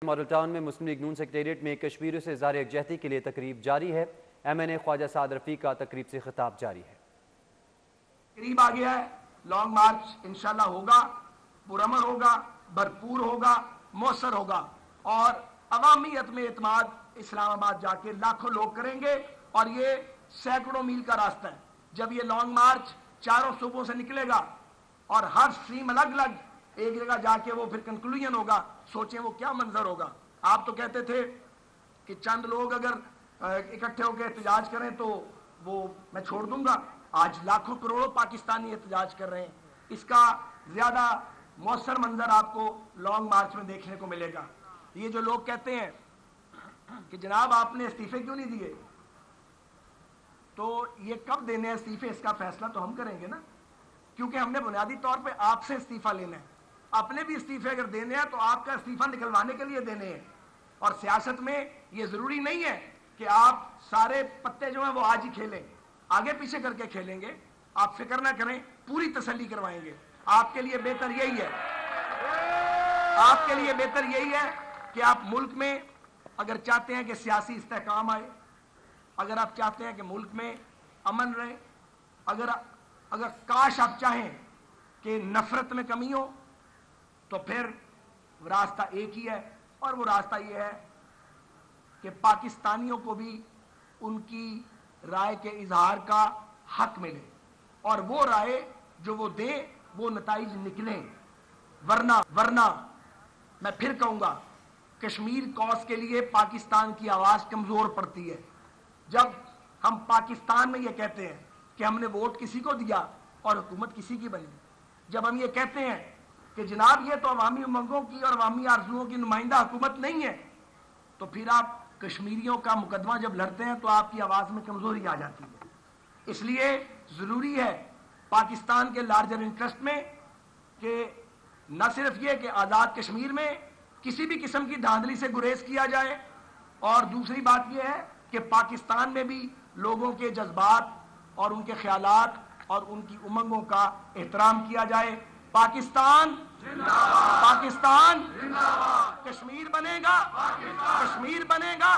Model town में मुस्लिम league नून secretariat में कश्मीरियों से इज़हार यकजहती के लिए तकरीब जारी है। MNA ख्वाजा साद रफीक का तकरीब से खिताब जारी है। करीब आ गया है, लॉन्ग मार्च इंशाल्लाह होगा, पुरअमन होगा, भरपूर होगा, मौसर होगा और अवामियत में एतमाद इस्लामाबाद जाके लाखों लोग करेंगे और ये सैकड़ों मील का रास्ता है। जब ये लॉन्ग मार्च चारों सूबों से निकलेगा और हर स्ट्रीम अलग अलग एक जगह जाके वो फिर कंक्लूजन होगा, सोचें वो क्या मंजर होगा। आप तो कहते थे कि चंद लोग अगर इकट्ठे होकर एहतजाज करें तो वो मैं छोड़ दूंगा। आज लाखों करोड़ों पाकिस्तानी एहतजाज कर रहे हैं। इसका ज्यादा मौसर मंजर आपको लॉन्ग मार्च में देखने को मिलेगा। ये जो लोग कहते हैं कि जनाब आपने इस्तीफे क्यों नहीं दिए, तो ये कब देने हैं इस्तीफे, इसका फैसला तो हम करेंगे ना, क्योंकि हमने बुनियादी तौर पे आपसे इस्तीफा लेना है। अपने भी इस्तीफे अगर देने हैं तो आपका इस्तीफा निकलवाने के लिए देने हैं। और सियासत में ये जरूरी नहीं है कि आप सारे पत्ते जो हैं वो आज ही खेलें, आगे पीछे करके खेलेंगे। आप फिक्र ना करें, पूरी तसल्ली करवाएंगे। आपके लिए बेहतर यही है, आपके लिए बेहतर यही है कि आप मुल्क में अगर चाहते हैं कि सियासी इस्तेहकाम आए, अगर आप चाहते हैं कि मुल्क में अमन रहे, अगर काश आप चाहें कि नफरत में कमी हो, तो फिर रास्ता एक ही है और वो रास्ता ये है कि पाकिस्तानियों को भी उनकी राय के इजहार का हक मिले और वो राय जो वो दे वो नताइज निकले। वरना मैं फिर कहूंगा, कश्मीर कॉज के लिए पाकिस्तान की आवाज कमजोर पड़ती है। जब हम पाकिस्तान में ये कहते हैं कि हमने वोट किसी को दिया और हुकूमत किसी की बनी, जब हम ये कहते हैं कि जनाब ये तो अवामी उमंगों की और अवामी आरजुओं की नुमाइंदा हुकूमत नहीं है, तो फिर आप कश्मीरियों का मुकदमा जब लड़ते हैं तो आपकी आवाज में कमजोरी आ जाती है। इसलिए जरूरी है पाकिस्तान के लार्जर इंटरेस्ट में कि न सिर्फ ये कि आजाद कश्मीर में किसी भी किस्म की धांधली से गुरेज किया जाए, और दूसरी बात यह है कि पाकिस्तान में भी लोगों के जज्बात और उनके ख्यालात और उनकी उमंगों का एहतराम किया जाए। पाकिस्तान पाकिस्तान कश्मीर बनेगा, कश्मीर बनेगा,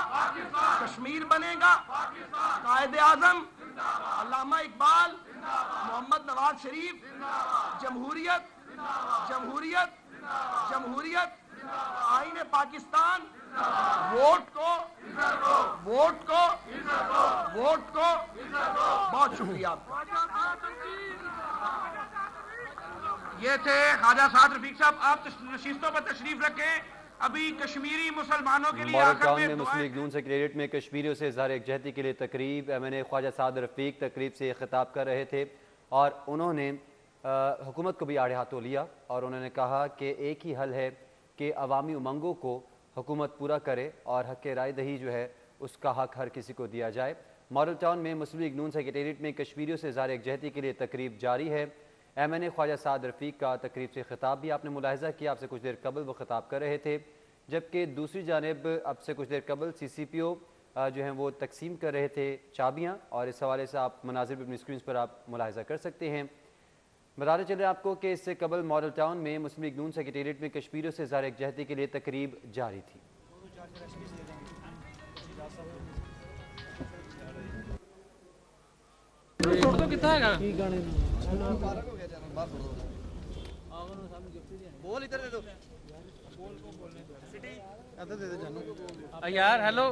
कश्मीर बनेगा। कायदे आजम अल्लामा इकबाल, मोहम्मद नवाज शरीफ, जमहूरियत जमहूरियत जमहूरियत, आईने पाकिस्तान, वोट को वोट को वोट को। बहुत शुक्रिया आपका। ये थे ख्वाजा साद रफीक साहब। आप नशिस्तों पर तशरीफ रखें। अभी कश्मीरी मुसलमानों के लिए मॉडल टाउन में मुस्लिम लीग नून सेक्रेटेरिएट में कश्मीरियों से इज़हार यकजहती के लिए तकरीब। MNA ख्वाजा साद रफीक तकरीब से खिताब कर रहे थे और उन्होंने हुकूमत को भी आड़े हाथों लिया और उन्होंने कहा कि एक ही हल है कि अवामी उमंगों को हुकूमत पूरा करे और हक राय दही जो है उसका हक हर किसी को दिया जाए। मॉडल टाउन में मुस्लिम लीग नून सेक्रेटेरिएट में कश्मीरियों से इज़हार यकजहती के लिए तकरीब जारी है। MNA ख्वाजा साद रफीक का तकरीब से खिताब भी आपने मुलाहिजा किया, आपसे कुछ देर कबल वो खिताब कर रहे थे, जबकि दूसरी जानिब अब से कुछ देर कबल CCPO जो हैं वो तकसीम कर रहे थे चाबियाँ, और इस हवाले से आप मनाजिर भी अपनी स्क्रीन पर आप मुलाहिजा कर सकते हैं। बताते चले आपको कि इससे कबल मॉडल टाउन में मुस्लिम लीग नून सेक्रेटेरिएट में कश्मीरियों से इज़हार यकजहती के लिए तकरीब जारी थी। यार हेलो,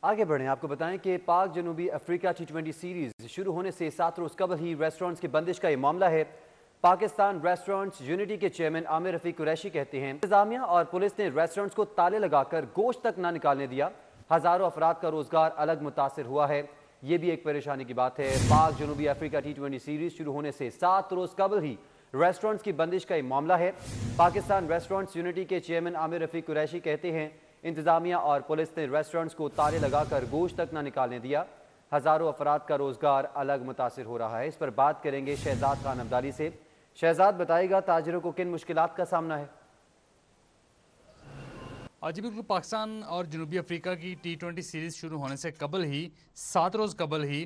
आगे बढ़ें, आपको बताएं कि पाक जनूबी अफ्रीका T20 सीरीज शुरू होने से 7 रोज कबल ही रेस्टोरेंट्स की बंदिश का ये मामला है। पाकिस्तान रेस्टोरेंट्स यूनिटी के चेयरमैन आमिर रफीक कुरैशी कहते हैं इंतजामिया और पुलिस ने रेस्टोरेंट्स को ताले लगाकर गोश्त तक ना निकालने दिया। हजारों अफराद का रोजगार अलग मुतासर हुआ है, ये भी एक परेशानी की बात है। पाक जनूबी अफ्रीका T20 सीरीज शुरू होने से 7 रोज कबल ही रेस्टोरेंट्स की बंदिश का ये मामला है। पाकिस्तान रेस्टोरेंट्स यूनिटी के चेयरमैन आमिर रफीक कुरैशी कहते हैं इंतजामिया और पुलिस ने रेस्टोरेंट्स को ताले लगाकर गोश्त तक ना निकालने दिया। हजारों अफराद का रोजगार अलग मुतासर हो रहा है। इस पर बात करेंगे शहजाद खान अब्दाली से। शहजाद, बताइएगा ताजिरों को किन मुश्किलात का सामना है? जी बिल्कुल, पाकिस्तान और जनूबी अफ्रीका की T20 सीरीज़ शुरू होने से कबल ही 7 रोज़ कबल ही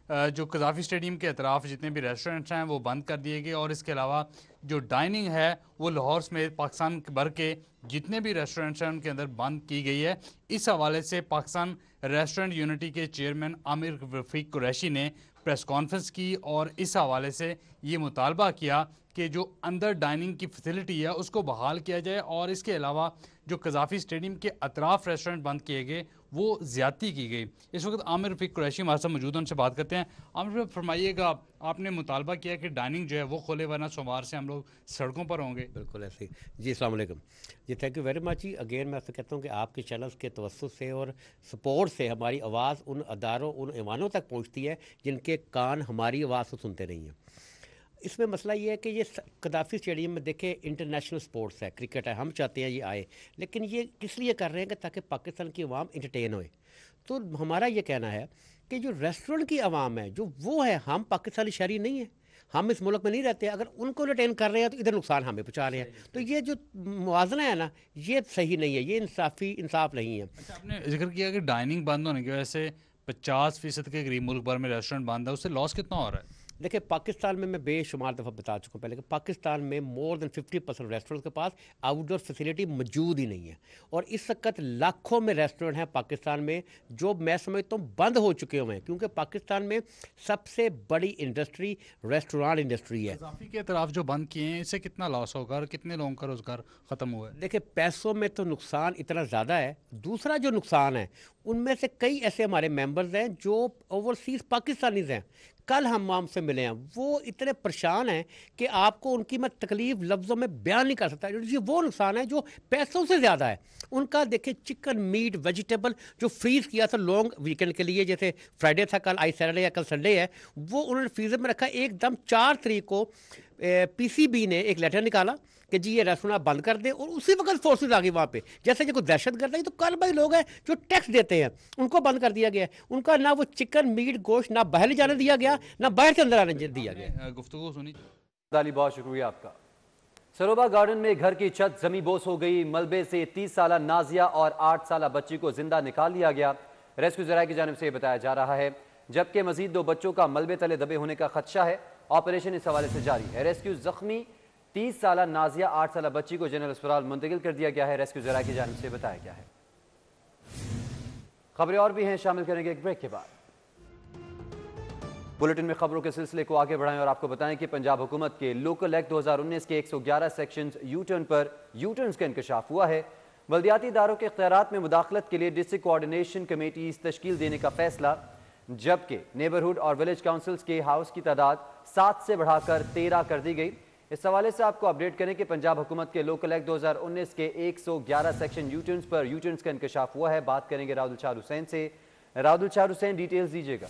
जो कज़ाफ़ी स्टेडियम के अतराफ़ जितने भी रेस्टोरेंट्स हैं वो बंद कर दिए गए और इसके अलावा जो डाइनिंग है वो लाहौर समेत पाकिस्तान भर के जितने भी रेस्टोरेंट्स हैं उनके अंदर बंद की गई है। इस हवाले से पाकिस्तान रेस्टोरेंट यूनिटी के चेयरमैन आमिर रफ़ीक कुरैशी ने प्रेस कॉन्फ्रेंस की और इस हवाले से ये मुतालबा किया कि जो अंदर डाइनिंग की फैसिलिटी है उसको बहाल किया जाए और इसके अलावा जो कज़ाफ़ी स्टेडियम के अतराफ़ रेस्टोरेंट बंद किए गए वो ज़्यादती की गई। इस वक्त आमिर रफ़ीक कुरैशी हमारे साथ मौजूद हैं, उनसे बात करते हैं। आमिर भाई फरमाइएगा, आपने मुतालबा किया कि डाइनिंग जो है वो खोले वरना सोमवार से हम लोग सड़कों पर होंगे। बिल्कुल ऐसे ही जी। अस्सलाम वालेकुम जी, थैंक यू वेरी मच जी। अगेन मैं आपसे कहता हूँ कि आपके चैनल्स के तवज्जुह से और सपोर्ट से हमारी आवाज़ उन अदारों उन ईवानों तक पहुँचती है जिनके कान हमारी आवाज़ को सुनते नहीं हैं। इसमें मसला ये है कि ये कदाफ़ी स्टेडियम में देखें इंटरनेशनल स्पोर्ट्स है, क्रिकेट है, हम चाहते हैं ये आए, लेकिन ये किस लिए कर रहे हैं कि ताकि पाकिस्तान की आवाम इंटरटेन होए। तो हमारा ये कहना है कि जो रेस्टोरेंट की आवाम है जो वो है, हम पाकिस्तानी शहरी नहीं है, हम इस मुल्क में नहीं रहते, अगर उनको इंटरटेन कर रहे हैं तो इधर नुकसान हमें पहुँचा रहे हैं। तो ये जो मुवाजना है ना, ये सही नहीं है, ये इंसाफ नहीं है। अच्छा, आपने जिक्र किया कि डाइनिंग बंद होने की वजह से 50% के करीब मुल्क भर में रेस्टोरेंट बंद है, उससे लॉस कितना हो रहा है? देखिए पाकिस्तान में मैं बेशुमार दफ़ा बता चुका हूँ पहले कि पाकिस्तान में मोर देन 50% रेस्टोरेंट के पास आउटडोर फैसिलिटी मौजूद ही नहीं है। और इस वक्त लाखों में रेस्टोरेंट हैं पाकिस्तान में जो मैं समझता हूँ बंद हो चुके हुए हैं, क्योंकि पाकिस्तान में सबसे बड़ी इंडस्ट्री रेस्टोरेंट इंडस्ट्री है। कज़ाफ़ी के तरफ जो बंद किए हैं इससे कितना लॉस होगा और कितने लोगों का रोज़गार ख़त्म हुआ है? देखिए पैसों में तो नुकसान इतना ज़्यादा है, दूसरा जो नुकसान है उनमें से कई ऐसे हमारे मेंबर्स हैं जो ओवरसीज़ पाकिस्तानीज़ हैं। कल हम हमसे मिले हैं, वो इतने परेशान हैं कि आपको उनकी मैं तकलीफ़ लफ्ज़ों में बयान नहीं कर सकता। ये वो नुकसान है जो पैसों से ज़्यादा है उनका। देखिए चिकन, मीट, वेजिटेबल जो फ्रीज़ किया था लॉन्ग वीकेंड के लिए, जैसे फ्राइडे था कल, आज सैटरडे या कल संडे है, वो उन्होंने फ्रीज़र में रखा। एकदम 4 तारीख को पीसीबी ने एक लेटर निकाला कि जी ये रेस्टोरेंट बंद कर दें, और उसी वक्त फोर्सेज आ गई वहाँ पे, जैसे कि कोई दहशतगर्द है। तो कल भाई लोग हैं जो टैक्स देते हैं उनको बंद कर दिया गया, उनका ना वो चिकन, मीट, गोश्त ना बाहर ले जाने दिया गया, ना बाहर से अंदर आने दिया गया। गुफ्तगू सुनी। दाली, बहुत शुक्रिया आपका। सरोबा गार्डन में घर की छत जमी बोस हो गई। मलबे से 30 साला नाजिया और 8 साला बच्ची को जिंदा निकाल लिया गया, रेस्क्यू ज़राए की जानिब से बताया जा रहा है, जबकि मजीद 2 बच्चों का मलबे तले दबे होने का खदशा है। ऑपरेशन इस हवाले से जारी है। रेस्क्यू जख्मी 30 साला नाजिया 8 साला बच्ची को जनरल अस्पताल मुंतकिल कर दिया गया है, रेस्क्यू ज़राए की जानिब से बताया गया है। खबरें और भी हैं, शामिल करेंगे एक ब्रेक के बाद। बुलेटिन में खबरों के सिलसिले को आगे बढ़ाएं और आपको बताएं कि पंजाब हुकूमत के लोकल एक्ट 2019 के 111 सेक्शंस यू टर्न पर यू टर्न्स का इंकशाफ हुआ है। बल्दियाती इदारों के इख्तियारात में मुदाखलत के लिए डिस्ट्रिक्ट कोऑर्डिनेशन कमेटीज तश्कील देने का फैसला, जबकि नेबरहुड और विलेज काउंसिल्स के हाउस की तादाद 7 से बढ़ाकर 13 कर दी गई। इस हवाले से आपको अपडेट करें कि पंजाब हुकूमत के लोकल एक्ट 2019 के 111 section you turns per you turns का इंकशाफ हुआ है। बात करेंगे राहुल चार हुसैन से। राहुल चार हुसैन, डिटेल्स दीजिएगा।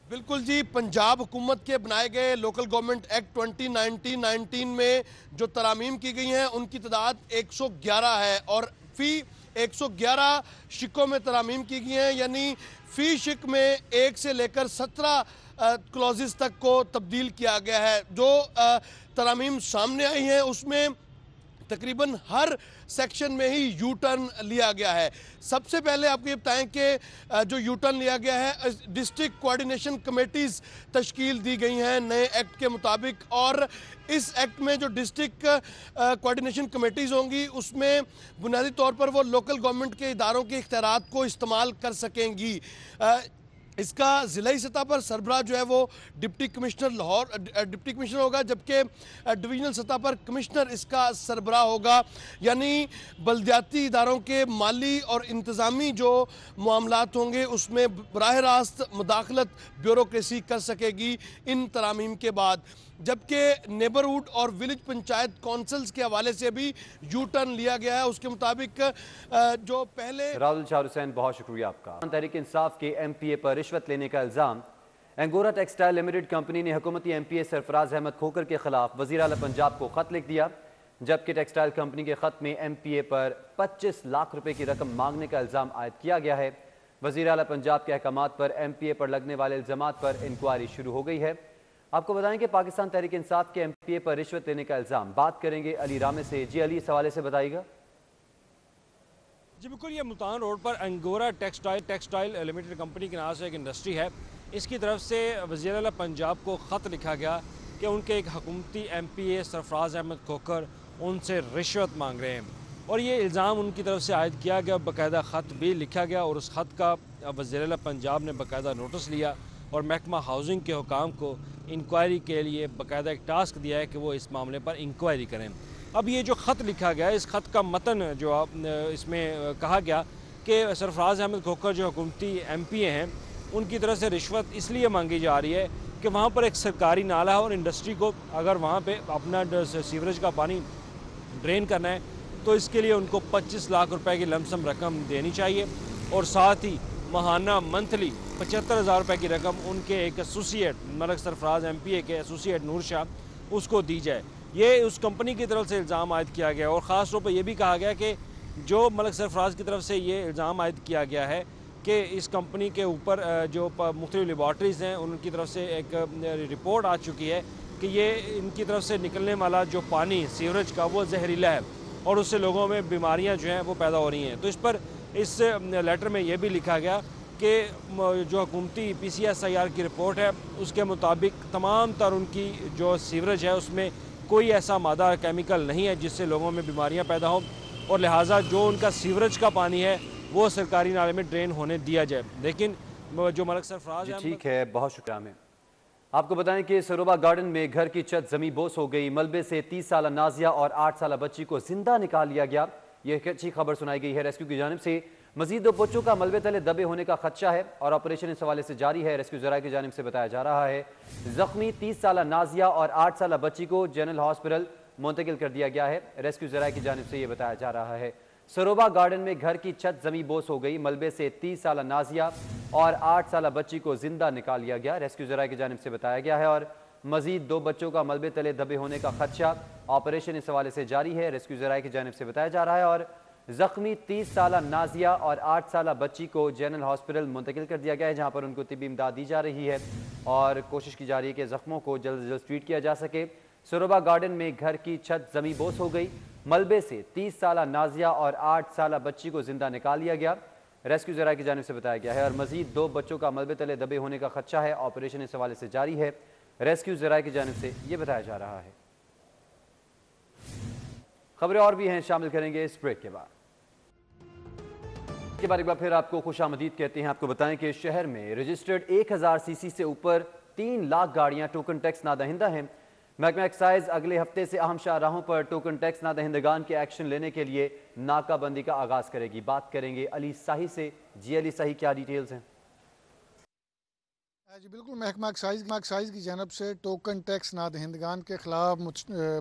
बिल्कुल जी, पंजाब हुकूमत के बनाए गए लोकल गवर्नमेंट एक्ट 2019 में जो तरामीम की गई हैं उनकी तादाद 111 है और फी 111 शिकों में तरामीम की गई हैं, यानी फी शिक में 1 से लेकर 17 क्लॉजेस तक को तब्दील किया गया है। जो तरामीम सामने आई हैं उसमें तकरीबन हर सेक्शन में ही यू टर्न लिया गया है। सबसे पहले आपको ये बताएं कि जो यू टर्न लिया गया है, डिस्ट्रिक्ट कोऑर्डिनेशन कमेटीज़ तश्कील दी गई हैं नए एक्ट के मुताबिक, और इस एक्ट में जो डिस्ट्रिक्ट कोऑर्डिनेशन कमेटीज़ होंगी उसमें बुनियादी तौर पर वो लोकल गवर्नमेंट के इदारों के इख्तियारात को इस्तेमाल कर सकेंगी। इसका ज़िलाई सतह पर सरबराह जो है वो deputy commissioner Lahore deputy commissioner होगा, जबकि डिवीजनल सतह पर कमिश्नर इसका सरबराह होगा। यानी बल्दियाती इदारों के माली और इंतज़ामी जो मामलात होंगे उसमें बराह रास्त मुदाखलत ब्यूरोक्रेसी कर सकेगी इन तरामीम के बाद। जबकि नेबरहुड और विलेज पंचायत काउंसिल्स के हवाले से भी यू टर्न लिया गया है। उसके मुताबिक जो पहले राहुल चार हुसैन, बहुत शुक्रिया आपका। तहरीक इंसाफ के MPA पर रिश्वत लेने का इल्ज़ाम। एंगोरा टेक्सटाइल लिमिटेड कंपनी ने हुकूमती MPA सरफराज अहमद खोकर के खिलाफ वज़ीर आला पंजाब को खत लिख दिया, जबकि टेक्सटाइल कंपनी के खत में MPA पर 25 लाख रुपए की रकम मांगने का इल्ज़ाम आयद किया गया है। वज़ीर आला पंजाब के अहकामात पर MPA पर लगने वाले इल्ज़ामात पर इंक्वायरी शुरू हो गई है। आपको बताएं कि पाकिस्तान तहरीक इंसाफ के MPA पर रिश्वत लेने का इल्ज़ाम। बात करेंगे अली रामे से। जी अली, इस हवाले से बताइएगा। जी बिल्कुल, ये मुल्तान रोड पर अंगोरा टेक्सटाइल लिमिटेड कंपनी के नाम से एक इंडस्ट्री है। इसकी तरफ से वज़ीर आला पंजाब को ख़त लिखा गया कि उनके एक हुकूमती MPA सरफराज अहमद खोखर उनसे रिश्वत मांग रहे हैं, और ये इल्ज़ाम उनकी तरफ से आयद किया गया। बाकायदा ख़त भी लिखा गया और उस ख़त का वज़ीर आला पंजाब ने बाकायदा नोटिस लिया और महकमा हाउसिंग के हुकाम को इंक्वायरी के लिए बाकायदा एक टास्क दिया है कि वो इस मामले पर इंक्वायरी करें। अब ये जो ख़त लिखा गया है, इस ख़त का मतन जो आप इसमें कहा गया कि सरफराज अहमद खोखर जो हुकूमती MPA हैं उनकी तरफ से रिश्वत इसलिए मांगी जा रही है कि वहाँ पर एक सरकारी नाला है और इंडस्ट्री को अगर वहाँ पे अपना सीवरेज का पानी ड्रेन करना है तो इसके लिए उनको 25 लाख रुपए की लमसम रकम देनी चाहिए, और साथ ही माहाना मंथली 75,000 रुपये की रकम उनके एक एसोसिएट मलक सरफराज MPA के एसोसिएट नूर शाह उसको दी जाए। ये उस कंपनी की तरफ से इल्ज़ाम आयद किया गया, और ख़ास तौर पर यह भी कहा गया कि जो मलक सरफराज की तरफ से ये इल्ज़ाम आयद किया गया है कि इस कंपनी के ऊपर जो मुख्तलिफ लेबॉर्ट्रीज़ हैं उनकी तरफ से एक रिपोर्ट आ चुकी है कि ये इनकी तरफ से निकलने वाला जो पानी सीवरेज का वो जहरीला है और उससे लोगों में बीमारियां जो हैं वो पैदा हो रही हैं। तो इस पर इस लेटर में ये भी लिखा गया कि जो हुकूमती PCSIR की रिपोर्ट है उसके मुताबिक तमाम तर उनकी जो सीवरेज है उसमें कोई ऐसा मादा केमिकल नहीं है जिससे लोगों में बीमारियां पैदा हो, और लिहाजा जो उनका सीवरेज का पानी है वो सरकारी नाले में ड्रेन होने दिया जाए। लेकिन जो मलक सरफराज है, ठीक है, बहुत शुक्रिया। में आपको बताएं कि सरोबा गार्डन में घर की छत जमी बोस हो गई। मलबे से 30 साल नाजिया और 8 साल बच्ची को जिंदा निकाल लिया गया। यह एक अच्छी खबर सुनाई गई है। रेस्क्यू की जानिब से मजीद 2 बच्चों का मलबे तले दबे होने का खदशा है और ऑपरेशन इस हवाले से जारी है। रेस्क्यू जराये की जानिब से बताया जा रहा है जख्मी 30 साल नाजिया और 8 साल बच्ची को जनरल हॉस्पिटल मुंतकिल कर दिया गया है। रेस्क्यू जराये की जानिब से यह बताया जा रहा है सरोबा गार्डन में घर की छत जमी बोस हो गई। मलबे से 30 साल नाजिया और 8 साल बच्ची को जिंदा निकाल लिया गया। रेस्क्यू जराये की जानिब से बताया गया है और मजीद 2 बच्चों का मलबे तले दबे होने का खदशा, ऑपरेशन इस हवाले से जारी है। रेस्क्यू जराये की जानिब से बताया जा रहा है और जख्मी 30 साल नाजिया और 8 साल बच्ची को जनरल हॉस्पिटल मुंतकिल कर दिया गया है, जहां पर उनको तिब्बी इमदाद दी जा रही है और कोशिश की जा रही है कि जख्मों को जल्द से जल्द ट्रीट किया जा सके। सरोबा गार्डन में घर की छत जमी बोस हो गई। मलबे से 30 साल नाजिया और 8 साल बच्ची को जिंदा निकाल लिया गया। रेस्क्यू जराये की जानिब से बताया गया है और मजीद 2 बच्चों का मलबे तले दबे होने का खदशा है। ऑपरेशन इस हवाले से जारी है। रेस्क्यू जराये की जानिब से यह बताया जा रहा है। खबरें और भी हैं, शामिल करेंगे इस ब्रेक के बाद। के बारे में फिर आपको खुशामदीद कहते हैं। आपको बताएं कि शहर में रजिस्टर्ड 1000 सीसी से ऊपर 3 लाख गाड़ियां टोकन टैक्स नादहिंदा हैं। महकमा एक्साइज अगले हफ्ते से अहम शाहराहों पर टोकन टैक्स नादहिंदगान के एक्शन लेने के लिए नाकाबंदी का आगाज करेगी। बात करेंगे अली शाही से। जी अली शाही, क्या डिटेल्स हैं? जी बिल्कुल, महकमा एक्साइज की जानब से टोकन टैक्स नादहिंदगान के ख़िलाफ़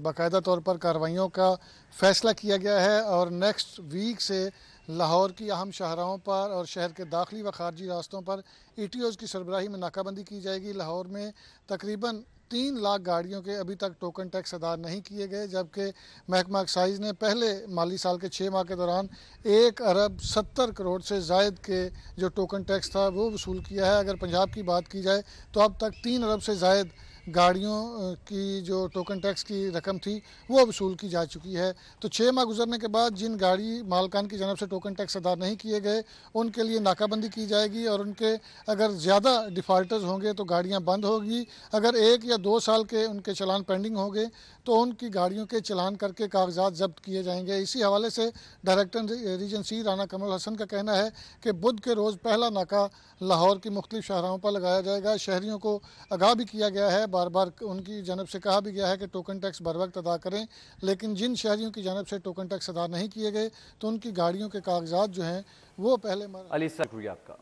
बाकायदा तौर पर कार्रवाइयों का फ़ैसला किया गया है और नेक्स्ट वीक से लाहौर की अहम शाहराहों पर और शहर के दाखिली व खारजी रास्तों पर ETOs की सरबराही में नाकाबंदी की जाएगी। लाहौर में तकरीबन 3 लाख गाड़ियों के अभी तक टोकन टैक्स अदा नहीं किए गए, जबकि महकमा एक्साइज ने पहले माली साल के 6 माह के दौरान 1 अरब 70 करोड़ से ज़ायद के जो टोकन टैक्स था वो वसूल किया है। अगर पंजाब की बात की जाए तो अब तक 3 अरब से ज़ायद गाड़ियों की जो टोकन टैक्स की रकम थी वो वसूल की जा चुकी है। तो 6 माह गुजरने के बाद जिन गाड़ी मालकान की जानब से टोकन टैक्स अदा नहीं किए गए उनके लिए नाकाबंदी की जाएगी और उनके अगर ज़्यादा डिफ़ाल्टर्स होंगे तो गाड़ियां बंद होगी। अगर 1 या 2 साल के उनके चलान पेंडिंग होंगे तो उनकी गाड़ियों के चलान करके कागजात जब्त किए जाएंगे। इसी हवाले से director reason C Rana Kamal Haasan का कहना है कि बुध के रोज़ पहला नाका लाहौर की मुख्तलिफ शाहराहों पर लगाया जाएगा। शहरियों को आगाह भी किया गया है, बार बार उनकी जानब से कहा भी गया है कि टोकन टैक्स बर वक्त अदा करें, लेकिन जिन शहरियों की जानब से टोकन टैक्स अदा नहीं किए गए तो उनकी गाड़ियों के कागजात जो हैं वो पहले अली शुक्रिया आपका।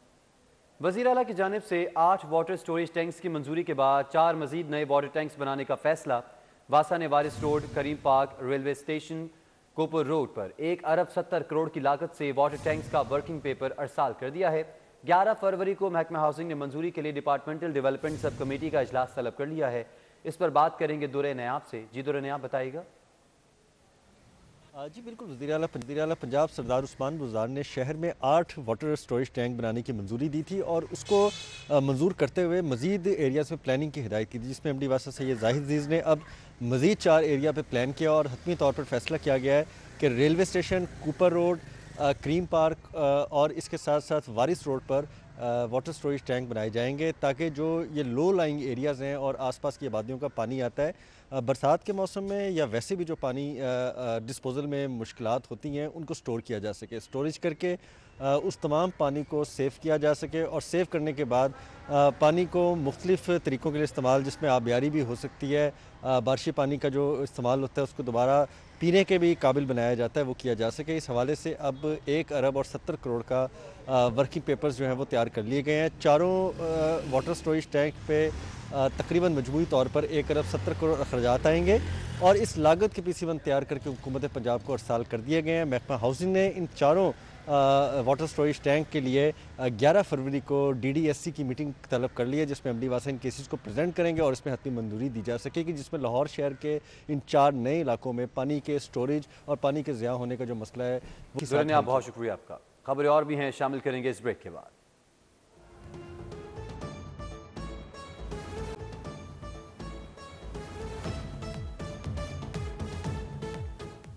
वज़ीर आला की जानिब से 8 वाटर स्टोरेज टैंक्स की मंजूरी के बाद 4 मजीद नए वाटर टैंक्स बनाने का फैसला। वासा ने वारिस रोड, करीम पार्क, रेलवे स्टेशन, कोपर रोड पर 1 अरब 70 करोड़ की लागत से वाटर टैंक्स का वर्किंग पेपर अरसाल कर दिया है। 11 फरवरी को महकमा हाउसिंग ने मंजूरी के लिए डिपार्टमेंटल डेवलपमेंट सब कमेटी का इजलास तलब कर लिया है। इस पर बात करेंगे दुर्रे नयाब से। जी दुर्रे नयाब, बताइएगा। जी बिल्कुल, वज़ीर आला पंजाब सरदार उस्मान बुज़दार ने शहर में 8 वाटर स्टोरेज टैंक बनाने की मंजूरी दी थी और उसको मंजूर करते हुए मज़ीद एरियाज़ में प्लानिंग की हिदायत की थी, जिसमें MD वासा सैयद जाहिद अज़ीज़ ने अब मज़ीद 4 एरिया पे प्लान किया और हतमी तौर पर फैसला किया गया है कि railway station, Cooper road, cream park और इसके साथ साथ वारिस रोड पर वाटर स्टोरेज टैंक बनाए जाएंगे, ताकि जो ये लो लाइंग एरियाज़ हैं और आसपास की आबादियों का पानी आता है बरसात के मौसम में या वैसे भी जो पानी डिस्पोजल में मुश्किलात होती हैं उनको स्टोर किया जा सके, स्टोरेज करके उस तमाम पानी को सेव किया जा सके और सेव करने के बाद पानी को मुख्तलिफ़ तरीक़ों के लिए इस्तेमाल, जिसमें आबियारी भी हो सकती है, बारिशी पानी का जो इस्तेमाल होता है उसको दोबारा पीने के भी काबिल बनाया जाता है, वो किया जा सके। इस हवाले से अब 1 अरब और 70 करोड़ का वर्किंग पेपर्स जो हैं वो तैयार कर लिए गए हैं। चारों वाटर स्टोरेज टैंक पे तकरीबन मजमूई तौर पर 1 अरब 70 करोड़ अखराजात आएंगे और इस लागत के PC1 तैयार करके हुकूमत पंजाब को अरसाल कर दिए गए हैं। महकमा हाउसिंग ने इन चारों वाटर स्टोरेज टैंक के लिए 11 फरवरी को DDSC की मीटिंग तलब कर ली है, जिसमें MD वासा इन केसेस को प्रेजेंट करेंगे और इसमें हतमी मंजूरी दी जा सकेगी, जिसमें लाहौर शहर के इन 4 नए इलाकों में पानी के स्टोरेज और पानी के ज़िया होने का जो मसला है वो। बहुत शुक्रिया आपका। खबरें और भी हैं, शामिल करेंगे इस ब्रेक के बाद।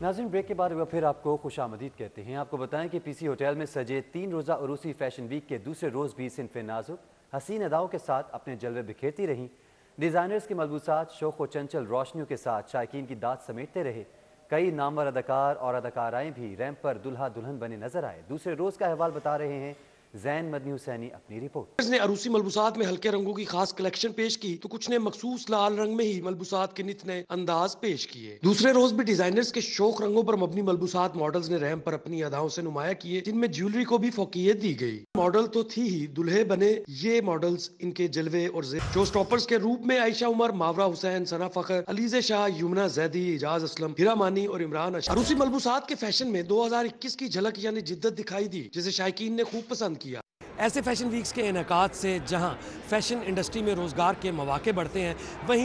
नाज़रीन, ब्रेक के बाद वह फिर आपको खुशामदीद कहते हैं। आपको बताएं कि PC होटल में सजे 3 रोज़ा उरूसी फैशन वीक के दूसरे रोज़ भी सिनफ़े नाजुक हसीन अदाओं के साथ अपने जलवे बिखेरती रहीं। डिज़ाइनर्स के मलबूसात शौक़ व चंचल रोशनियों के साथ शायकीन की दाद समेटते रहे। कई नामवर अदाकार और अदाकाराएँ भी रैंप पर दुल्हा दुल्हन बने नजर आए। दूसरे रोज़ का अहवाल बता रहे हैं जैन मदनी हुसैनी अपनी रिपोर्ट। ने अरूसी मलबूसात में हल्के रंगों की खास कलेक्शन पेश की तो कुछ ने मखसूस लाल रंग में ही मलबूसात के नित नए अंदाज पेश किए। दूसरे रोज भी डिजाइनर्स के शौक रंगों पर मबनी मलबूसात मॉडल्स ने रैंप पर अपनी अदाओं से नुमाया किए, जिनमें ज्वेलरी को भी फोकियत दी गई। मॉडल तो थी ही, दुल्हे बने ये मॉडल्स इनके जलवे और शो स्टॉपर्स के रूप में आयशा उमर, मावरा हुसैन, सना फखर, अलीजे शाह, युमना जैदी, इजाज असलम, हिरा मानी और इमरान अशरफ। अरूसी मलबूसात के फैशन में 2021 की झलक यानी जिद्दत दिखाई दी, जिसे शायकीन ने खूब पसंद किया। ऐसे फैशन वीक्स के इनेकाद से जहां फैशन इंडस्ट्री में रोजगार के मौके बढ़ते हैं, वहीं